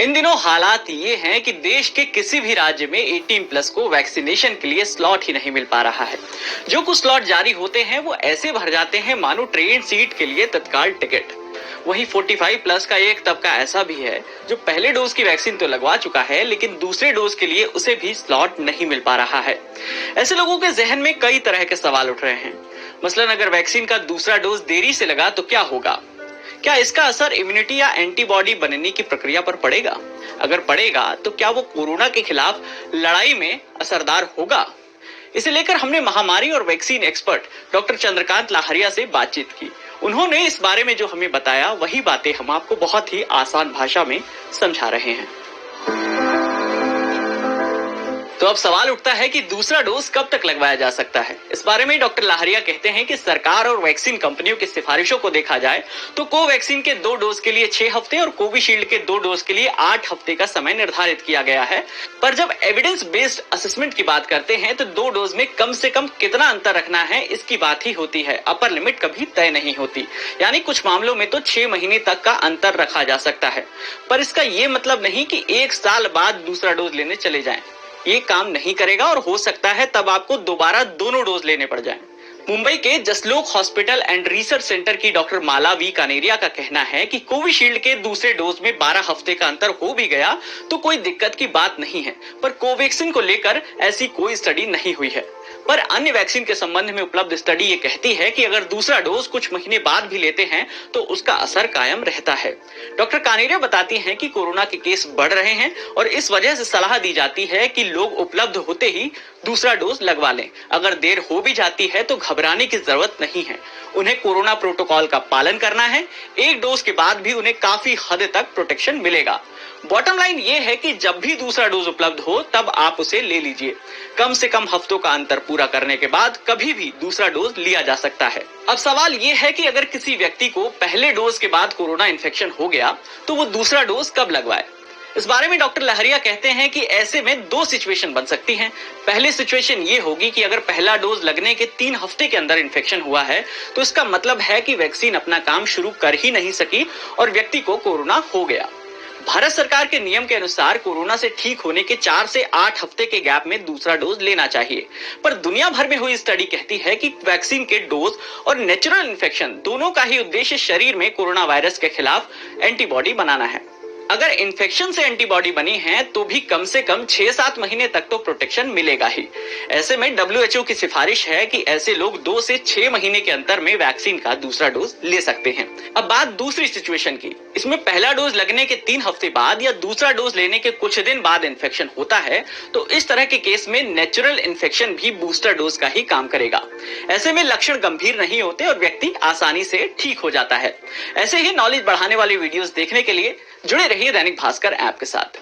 इन दिनों हालात ये हैं कि देश के किसी भी राज्य में 18 प्लस को वैक्सीनेशन के लिए स्लॉट ही नहीं मिल पा रहा है। जो कुछ स्लॉट जारी होते हैं वो ऐसे भर जाते हैं मानो ट्रेन सीट के लिए तत्काल टिकट। वहीं 45 प्लस का एक तबका ऐसा भी है जो पहले डोज की वैक्सीन तो लगवा चुका है, लेकिन दूसरे डोज के लिए उसे भी स्लॉट नहीं मिल पा रहा है। ऐसे लोगों के जहन में कई तरह के सवाल उठ रहे हैं। मसलन अगर वैक्सीन का दूसरा डोज देरी से लगा तो क्या होगा? क्या इसका असर इम्यूनिटी या एंटीबॉडी बनने की प्रक्रिया पर पड़ेगा? अगर पड़ेगा तो क्या वो कोरोना के खिलाफ लड़ाई में असरदार होगा? इसे लेकर हमने महामारी और वैक्सीन एक्सपर्ट डॉक्टर चंद्रकांत लाहरिया से बातचीत की। उन्होंने इस बारे में जो हमें बताया वही बातें हम आपको बहुत ही आसान भाषा में समझा रहे हैं। तो अब सवाल उठता है कि दूसरा डोज कब तक लगवाया जा सकता है। इस बारे में डॉक्टर लाहरिया कहते हैं कि सरकार और वैक्सीन कंपनियों की सिफारिशों को देखा जाए तो कोवैक्सीन के 2 डोज के लिए 6 हफ्ते और कोविशील्ड के 2 डोज के लिए 8 हफ्ते का समय निर्धारित किया गया है। पर जब एविडेंस बेस्ड असेसमेंट की बात करते हैं तो 2 डोज में कम से कम कितना अंतर रखना है इसकी बात ही होती है। अपर लिमिट कभी तय नहीं होती, यानी कुछ मामलों में तो 6 महीने तक का अंतर रखा जा सकता है। पर इसका ये मतलब नहीं कि 1 साल बाद दूसरा डोज लेने चले जाएं। ये काम नहीं करेगा और हो सकता है तब आपको दोबारा दोनों डोज लेने पड़ जाएं। मुंबई के Jaslok hospital and research centre की डॉक्टर माला वी कानेरिया का कहना है कि कोविशील्ड के दूसरे डोज में 12 हफ्ते का अंतर हो भी गया तो कोई दिक्कत की बात नहीं है, पर कोवैक्सीन को लेकर ऐसी कोई स्टडी नहीं हुई है। पर अन्य वैक्सीन के संबंध में उपलब्ध स्टडी ये कहती है कि अगर दूसरा डोज कुछ महीने बाद भी लेते हैं तो उसका असर कायम रहता है। डॉक्टर कानेरिया बताती हैं कि कोरोना के केस बढ़ रहे हैं और इस वजह से सलाह दी जाती है कि लोग उपलब्ध होते ही दूसरा डोज लगवा लें। अगर देर हो भी जाती है तो घबराने की जरूरत नहीं है। उन्हें कोरोना प्रोटोकॉल का पालन करना है। 1 डोज के बाद भी उन्हें काफी हद तक प्रोटेक्शन मिलेगा। बॉटम लाइन ये है कि जब भी दूसरा डोज उपलब्ध हो तब आप उसे ले लीजिए। कम से कम हफ्तों का अंतर पूरा करने के बाद कभी भी दूसरा डोज लिया जा सकता है। अब सवाल ये है कि अगर किसी व्यक्ति को पहले डोज के बाद कोरोना इन्फेक्शन हो गया तो वो दूसरा डोज कब लगवाए। इस बारे में डॉक्टर लाहरिया कहते हैं कि ऐसे में 2 सिचुएशन बन सकती हैं। पहली सिचुएशन ये होगी कि अगर पहला डोज लगने के 3 हफ्ते के अंदर इन्फेक्शन हुआ है तो इसका मतलब है कि वैक्सीन अपना काम शुरू कर ही नहीं सकी और व्यक्ति को कोरोना हो गया। भारत सरकार के नियम के अनुसार कोरोना से ठीक होने के 4 से 8 हफ्ते के गैप में दूसरा डोज लेना चाहिए। पर दुनिया भर में हुई स्टडी कहती है कि वैक्सीन के डोज और नेचुरल इन्फेक्शन दोनों का ही उद्देश्य शरीर में कोरोना वायरस के खिलाफ एंटीबॉडी बनाना है। अगर इन्फेक्शन से एंटीबॉडी बनी है तो भी कम से कम 6-7 महीने तक तो प्रोटेक्शन मिलेगा ही। ऐसे में WHO की सिफारिश है कि ऐसे लोग 2 से 6 महीने के अंतर में वैक्सीन का दूसरा डोज ले सकते हैं। अब बात दूसरी सिचुएशन की। इसमें पहला डोज लगने के 3 हफ्ते बाद या दूसरा डोज लेने के कुछ दिन बाद इन्फेक्शन होता है तो इस तरह के केस में नेचुरल इन्फेक्शन भी बूस्टर डोज का ही काम करेगा। ऐसे में लक्षण गंभीर नहीं होते और व्यक्ति आसानी से ठीक हो जाता है। ऐसे ही नॉलेज बढ़ाने वाली वीडियोस देखने के लिए जुड़े रहिए दैनिक भास्कर ऐप के साथ।